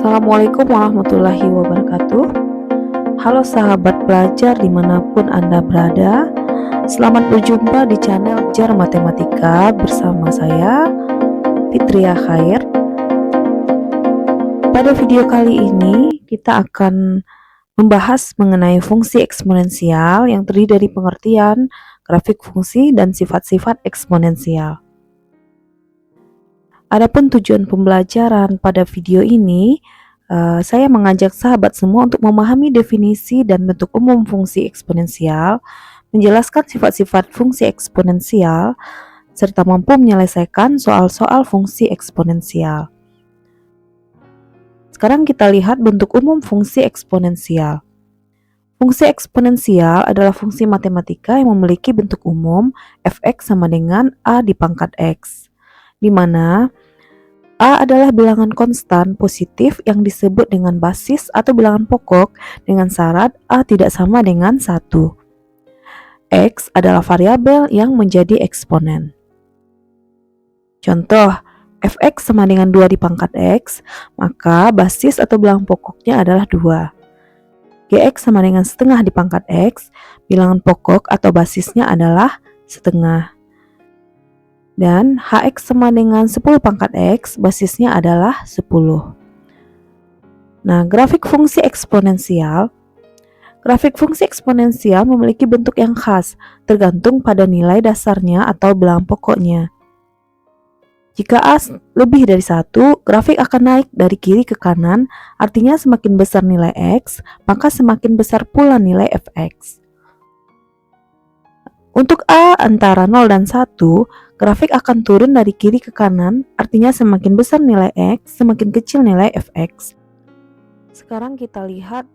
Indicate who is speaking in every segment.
Speaker 1: Assalamualaikum warahmatullahi wabarakatuh. Halo sahabat pelajar dimanapun Anda berada. Selamat berjumpa di channel Jar Matematika bersama saya, Fitria Khair. Pada video kali ini kita akan membahas mengenai fungsi eksponensial yang terdiri dari pengertian, grafik fungsi, dan sifat-sifat eksponensial. Adapun tujuan pembelajaran pada video ini, saya mengajak sahabat semua untuk memahami definisi dan bentuk umum fungsi eksponensial, menjelaskan sifat-sifat fungsi eksponensial, serta mampu menyelesaikan soal-soal fungsi eksponensial. Sekarang kita lihat bentuk umum fungsi eksponensial. Fungsi eksponensial adalah fungsi matematika yang memiliki bentuk umum f(x) sama dengan a di pangkat x, di mana A adalah bilangan konstan positif yang disebut dengan basis atau bilangan pokok dengan syarat A tidak sama dengan 1. X adalah variabel yang menjadi eksponen. Contoh, f(x) sama dengan 2 di pangkat x, maka basis atau bilangan pokoknya adalah 2. Gx sama dengan setengah di pangkat x, bilangan pokok atau basisnya adalah setengah. Dan Hx sama dengan 10 pangkat X, basisnya adalah 10. Nah, grafik fungsi eksponensial. Grafik fungsi eksponensial memiliki bentuk yang khas, tergantung pada nilai dasarnya atau bilangan pokoknya. Jika A lebih dari 1, grafik akan naik dari kiri ke kanan, artinya semakin besar nilai X, maka semakin besar pula nilai Fx. Untuk A antara 0 dan 1, grafik akan turun dari kiri ke kanan, artinya semakin besar nilai X, semakin kecil nilai Fx. Sekarang kita lihat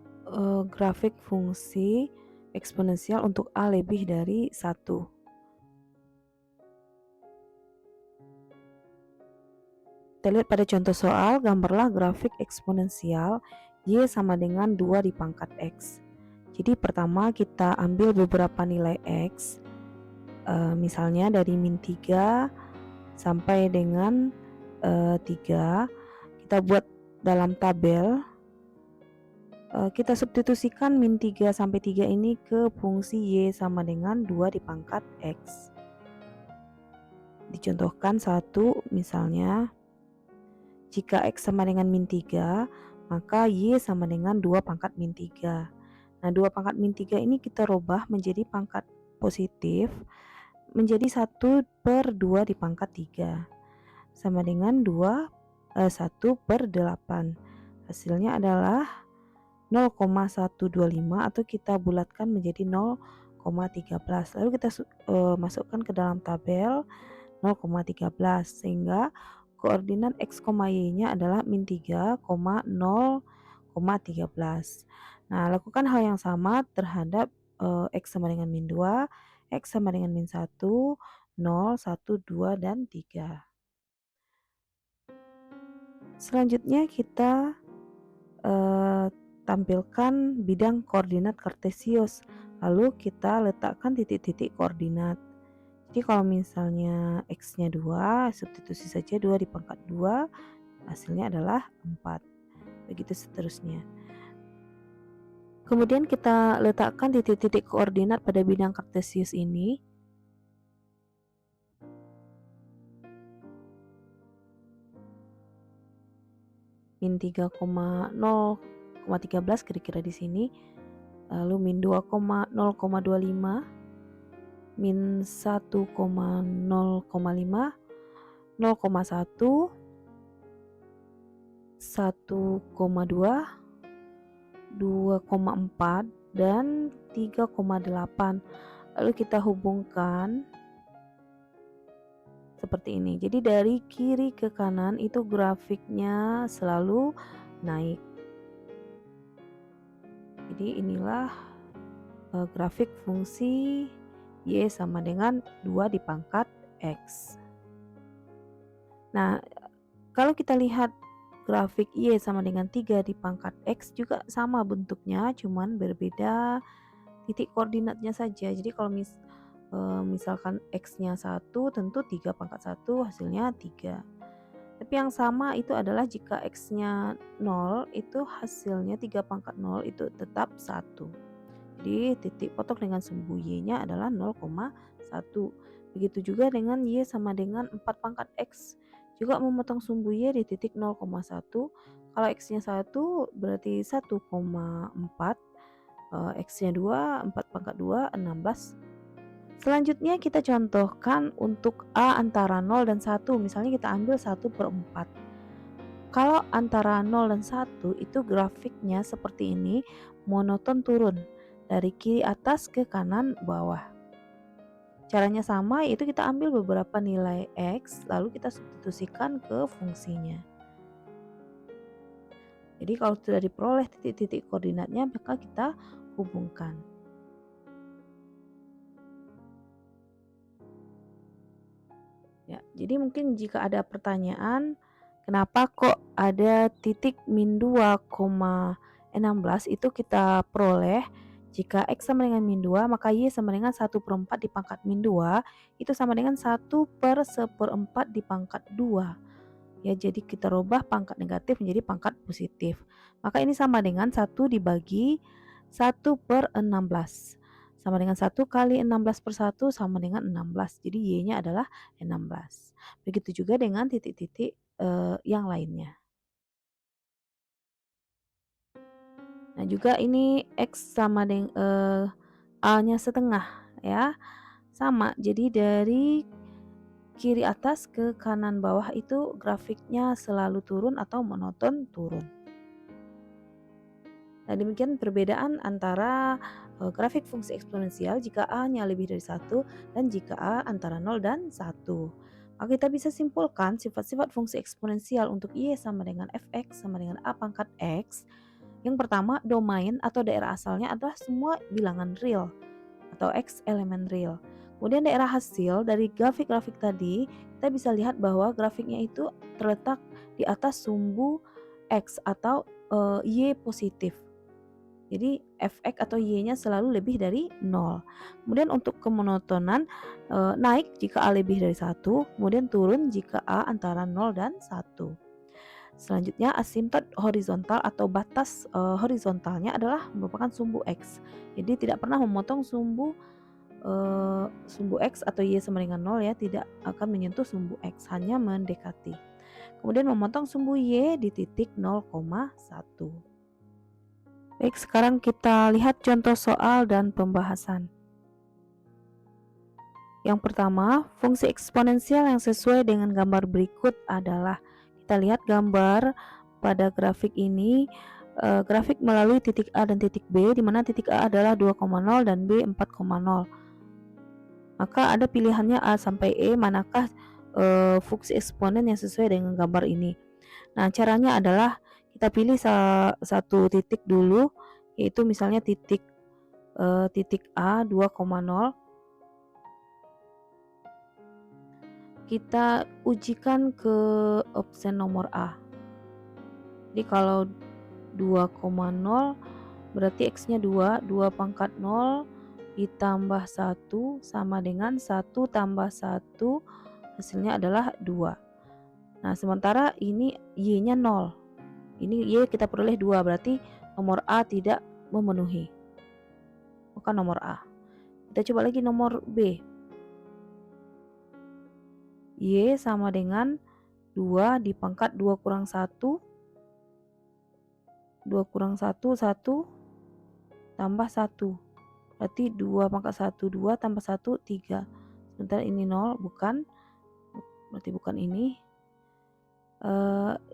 Speaker 1: grafik fungsi eksponensial untuk A lebih dari 1. Kita lihat pada contoh soal, gambarlah grafik eksponensial Y sama dengan 2 di pangkat X. Jadi pertama kita ambil beberapa nilai X, misalnya dari min 3 sampai dengan 3, kita buat dalam tabel, kita substitusikan min 3 sampai 3 ini ke fungsi Y sama dengan 2 di pangkat X. Dicontohkan 1, misalnya jika X sama dengan min 3, maka Y sama dengan 2 pangkat min 3. Nah, 2 pangkat min 3 ini kita rubah menjadi pangkat positif, menjadi 1/2 di pangkat 3 sama dengan 1/8. Hasilnya adalah 0,125 atau kita bulatkan menjadi 0,13. Lalu kita masukkan ke dalam tabel 0,13 sehingga koordinat x, y-nya adalah min 3, 0,13. Nah, lakukan hal yang sama terhadap x sama dengan min 2, X sama dengan min 1, 0, 1, 2, dan 3. Selanjutnya kita tampilkan bidang koordinat kartesius. Lalu kita letakkan titik-titik koordinat. Jadi kalau misalnya X-nya 2, substitusi saja 2 di pangkat 2, hasilnya adalah 4. Begitu seterusnya. Kemudian kita letakkan titik-titik koordinat pada bidang kartesius ini. Min 3,0,13 kira-kira di sini. Lalu min 2,0,25, min 1,0,5, 0,1, 1,2, 2,4, dan 3,8. Lalu kita hubungkan seperti ini. Jadi dari kiri ke kanan itu grafiknya selalu naik. Jadi inilah grafik fungsi Y sama dengan 2 di pangkat X. Nah, kalau kita lihat grafik Y sama dengan 3 di pangkat X juga sama bentuknya, cuman berbeda titik koordinatnya saja. Jadi kalau misalkan X-nya 1, tentu 3 pangkat 1 hasilnya 3. Tapi yang sama itu adalah jika X-nya 0, itu hasilnya 3 pangkat 0 itu tetap 1. Jadi titik potok dengan sumbu Y-nya adalah 0,1. Begitu juga dengan Y sama dengan 4 pangkat X. Juga memotong sumbu Y di titik 0,1. Kalau X-nya 1 berarti 1,4. X-nya 2, 4 pangkat 2, 16. Selanjutnya kita contohkan untuk A antara 0 dan 1. Misalnya kita ambil 1/4. Kalau antara 0 dan 1 itu grafiknya seperti ini, monoton turun dari kiri atas ke kanan bawah. Caranya sama, yaitu kita ambil beberapa nilai X lalu kita substitusikan ke fungsinya. Jadi kalau sudah diperoleh titik-titik koordinatnya, maka kita hubungkan. Ya, jadi mungkin jika ada pertanyaan, kenapa kok ada titik min 2,16 itu kita peroleh jika X sama dengan min 2, maka Y sama dengan 1/4 di pangkat min 2, itu sama dengan 1/1/4 di pangkat 2. Ya, jadi kita rubah pangkat negatif menjadi pangkat positif. Maka ini sama dengan 1 dibagi 1/16. Sama dengan 1 kali 16/1 sama dengan 16. Jadi Y-nya adalah 16. Begitu juga dengan titik-titik yang lainnya. Nah, juga ini X sama dengan A-nya setengah ya. Sama, jadi dari kiri atas ke kanan bawah itu grafiknya selalu turun atau monoton turun. Nah, demikian perbedaan antara grafik fungsi eksponensial jika A-nya lebih dari 1 dan jika A antara 0 dan 1. Maka kita bisa simpulkan sifat-sifat fungsi eksponensial untuk Y sama dengan Fx sama dengan A pangkat X. Yang pertama, domain atau daerah asalnya adalah semua bilangan real atau X elemen real. Kemudian daerah hasil dari grafik-grafik tadi, kita bisa lihat bahwa grafiknya itu terletak di atas sumbu X atau Y positif. Jadi Fx atau Y-nya selalu lebih dari 0. Kemudian untuk kemonotonan naik jika A lebih dari 1, kemudian turun jika A antara 0 dan 1. Selanjutnya asimtot horizontal atau batas horizontalnya adalah merupakan sumbu X. Jadi tidak pernah memotong sumbu X atau Y sama dengan 0 ya, tidak akan menyentuh sumbu X, hanya mendekati. Kemudian memotong sumbu Y di titik 0,1. Baik, sekarang kita lihat contoh soal dan pembahasan. Yang pertama, fungsi eksponensial yang sesuai dengan gambar berikut adalah, kita lihat gambar pada grafik ini, grafik melalui titik A dan titik B, di mana titik A adalah 2,0 dan B 4,0. Maka ada pilihannya A sampai E, manakah fungsi eksponen yang sesuai dengan gambar ini. Nah, caranya adalah kita pilih satu titik dulu, yaitu misalnya titik A 2,0. Kita ujikan ke opsi nomor A. Jadi kalau 2,0 berarti X-nya 2 pangkat 0 ditambah 1 sama dengan 1 tambah 1, hasilnya adalah 2. Nah, sementara ini Y-nya 0. Ini Y kita peroleh 2, berarti nomor A tidak memenuhi. Bukan nomor A. Kita coba lagi nomor B. Y sama dengan 2 di pangkat 2 kurang 1. 2 kurang 1, 1 tambah 1. Berarti 2 pangkat 1, 2 tambah 1, 3. Sementara ini 0, bukan. Berarti bukan ini.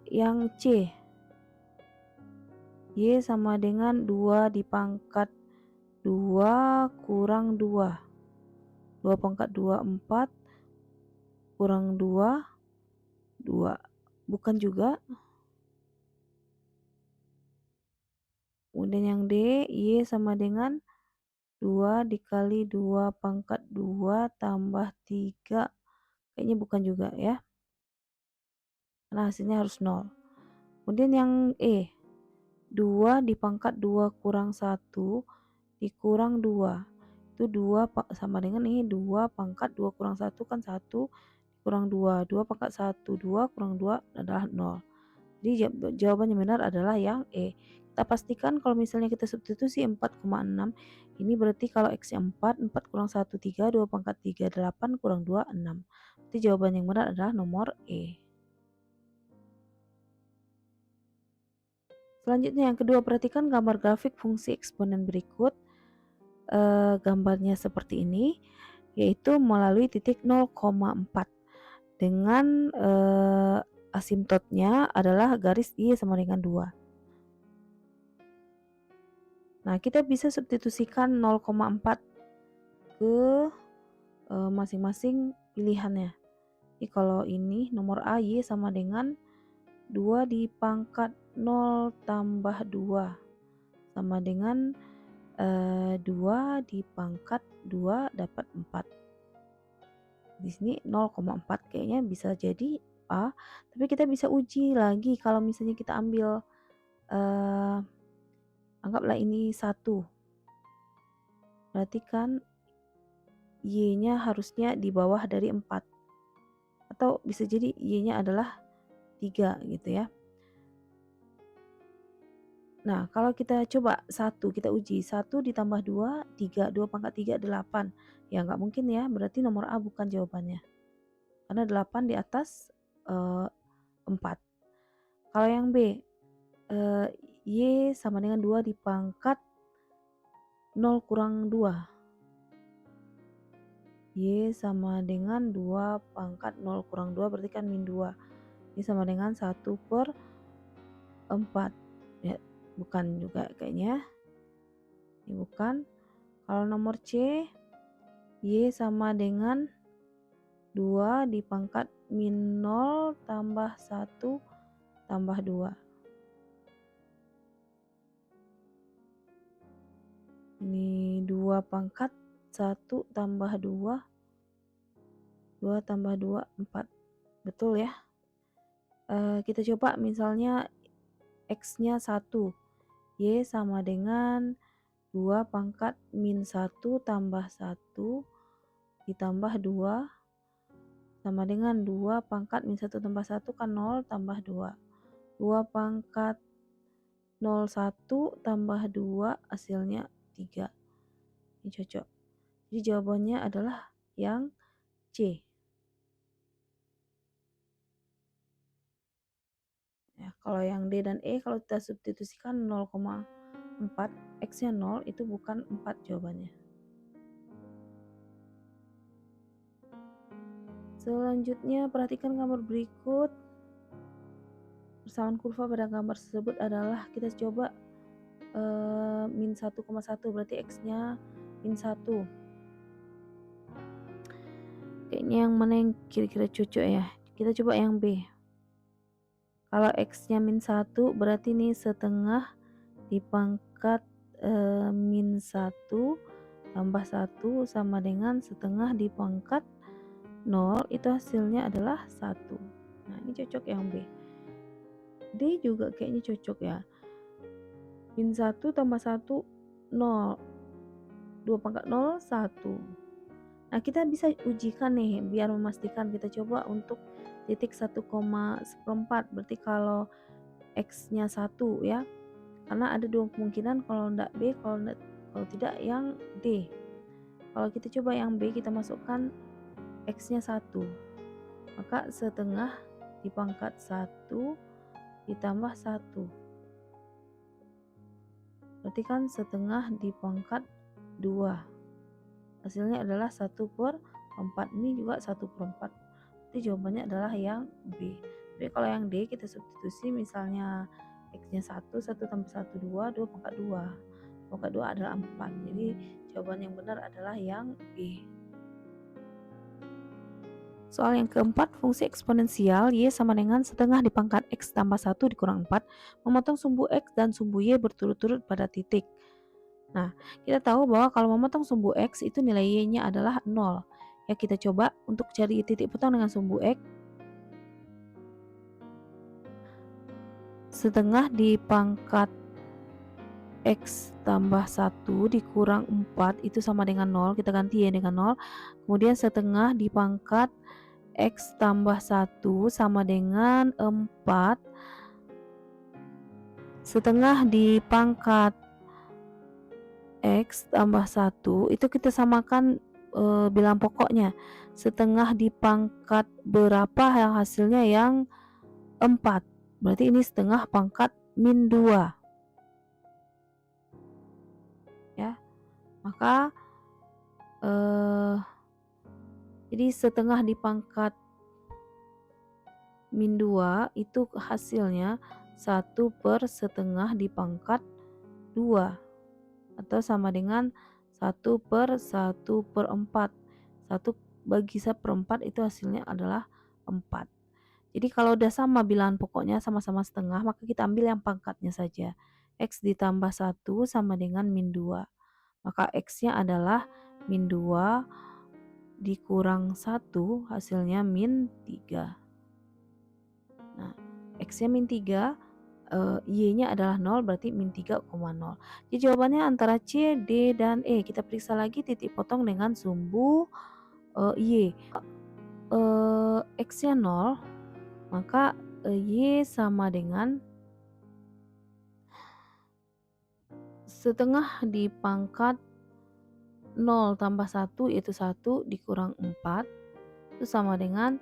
Speaker 1: Yang C. Y sama dengan 2 di pangkat 2 kurang 2. 2 pangkat 2, 4. Kurang 2, 2. Bukan juga. Kemudian yang D, Y sama dengan 2 dikali 2 pangkat 2 tambah 3. Kayaknya bukan juga ya. Karena hasilnya harus 0. Kemudian yang E, 2 di pangkat 2 kurang 1 dikurang 2. Itu 2 sama dengan ini 2 pangkat 2 kurang 1 kan 1 kurang 2, 2 pangkat 1, 2 kurang 2 adalah 0. Jadi jawaban yang benar adalah yang E. Kita pastikan kalau misalnya kita substitusi 4,6, ini berarti kalau X-nya 4, 4 kurang 1, 3, 2 pangkat 3, 8 kurang 2, 6. Berarti jawaban yang benar adalah nomor E. Selanjutnya yang kedua, perhatikan gambar grafik fungsi eksponen berikut. Gambarnya seperti ini, yaitu melalui titik 0,4 dengan asimptotnya adalah garis Y sama dengan 2. Nah, kita bisa substitusikan 0,4 ke masing-masing pilihannya. Jadi kalau ini nomor A, Y sama dengan 2 di pangkat 0 tambah 2 sama dengan 2 di pangkat 2 dapat 4. Di sini 0,4 kayaknya bisa jadi A, tapi kita bisa uji lagi kalau misalnya kita ambil anggaplah ini 1. Berarti kan Y-nya harusnya di bawah dari 4. Atau bisa jadi Y-nya adalah 3 gitu ya. Nah, kalau kita coba 1, kita uji 1 ditambah 2, 3, 2 pangkat 3, 8. Ya nggak mungkin ya, berarti nomor A bukan jawabannya. Karena 8 di atas 4. Kalau yang B, Y sama dengan 2 di pangkat 0 kurang 2. Y sama dengan 2 pangkat 0 kurang 2 berarti kan min 2. Ini sama dengan 1/4. Ya, bukan juga kayaknya. Ini bukan. Kalau nomor C, Y sama dengan 2 di pangkat min 0 tambah 1 tambah 2. Ini 2 pangkat 1 tambah 2, 2 tambah 2, 4. Betul ya? Kita coba misalnya X-nya 1. Y sama dengan 2 pangkat min 1 tambah 1 ditambah 2 sama dengan 2 pangkat min 1 tambah 1 kan 0 tambah 2. 2 pangkat 01 tambah 2 hasilnya 3. Ini cocok. Jadi jawabannya adalah yang C. Ya, kalau yang D dan E kalau kita substitusikan 0,4, X-nya 0 itu bukan 4 jawabannya. Selanjutnya perhatikan gambar berikut. Persamaan kurva pada gambar tersebut adalah kita coba min 1,1 berarti X-nya min 1. Kayaknya yang mana yang kira-kira cocok ya? Kita coba yang B. Kalau X-nya min 1 berarti ini setengah di pangkat min 1 tambah 1 sama dengan setengah di pangkat 0, itu hasilnya adalah 1. Nah, ini cocok yang B. D juga kayaknya cocok ya. Min 1 tambah 1, 0. 2 pangkat 0, 1. Nah, kita bisa ujikan nih biar memastikan. Kita coba untuk titik 1,4. Berarti kalau X-nya 1 ya. Karena ada dua kemungkinan, kalau enggak B, kalau tidak yang D. Kalau kita coba yang B, kita masukkan X-nya 1. Maka setengah di pangkat 1 ditambah 1. Berarti kan setengah di pangkat 2. Hasilnya adalah 1/4. Ini juga 1/4. Jadi jawabannya adalah yang B. Tapi kalau yang D kita substitusi, misalnya X-nya 1, 1 tambah 1, 2, 2 pangkat 2. Pangkat 2 adalah 4. Jadi jawaban yang benar adalah yang B. Soal yang keempat, fungsi eksponensial Y sama dengan setengah di pangkat X tambah 1 dikurang 4 memotong sumbu X dan sumbu Y berturut-turut pada titik. Nah, kita tahu bahwa kalau memotong sumbu X itu nilai Y-nya adalah 0. Ya, kita coba untuk cari titik potong dengan sumbu X. Setengah di pangkat X tambah 1 dikurang 4 itu sama dengan 0. Kita ganti Y dengan 0. Kemudian setengah di pangkat X tambah 1 sama dengan 4 setengah di pangkat X tambah 1 itu kita samakan bilang pokoknya. Setengah di pangkat berapa yang hasilnya yang 4. Berarti ini setengah pangkat min 2. Ya. Maka jadi setengah di pangkat min 2 itu hasilnya 1 per setengah di pangkat 2 atau sama dengan 1 per 1 per 4. 1 bagi 1/4 itu hasilnya adalah 4. Jadi kalau udah sama bilangan pokoknya sama-sama setengah, maka kita ambil yang pangkatnya saja. X ditambah 1 sama dengan min 2. Maka X-nya adalah min 2 dikurang 1 hasilnya min 3. Nah, X-nya min 3, Y-nya adalah 0 berarti min 3,0. Jadi jawabannya antara C, D, dan E. Kita periksa lagi titik potong dengan sumbu Y. X-nya 0, maka Y sama dengan setengah di pangkat 0 tambah 1 yaitu 1 dikurang 4 itu sama dengan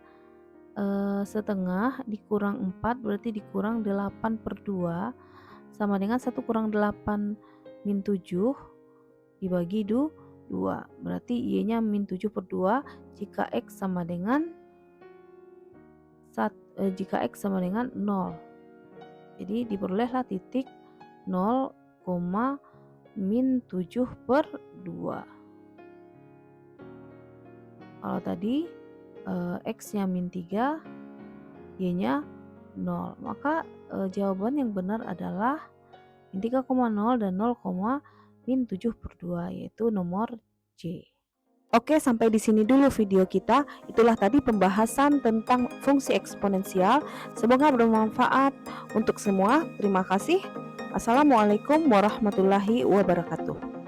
Speaker 1: setengah dikurang 4 berarti dikurang 8/2 sama dengan 1 kurang 8 min 7 dibagi 2 berarti Y nya min 7/2 jika X sama dengan 0. Jadi diperolehlah titik 0, min 7/2. Kalau tadi X-nya min 3, Y-nya 0. Maka jawaban yang benar adalah min 3,0 dan 0, min 7/2 yaitu nomor C. Oke, sampai di sini dulu video kita. Itulah tadi pembahasan tentang fungsi eksponensial. Semoga bermanfaat untuk semua. Terima kasih. Assalamualaikum warahmatullahi wabarakatuh.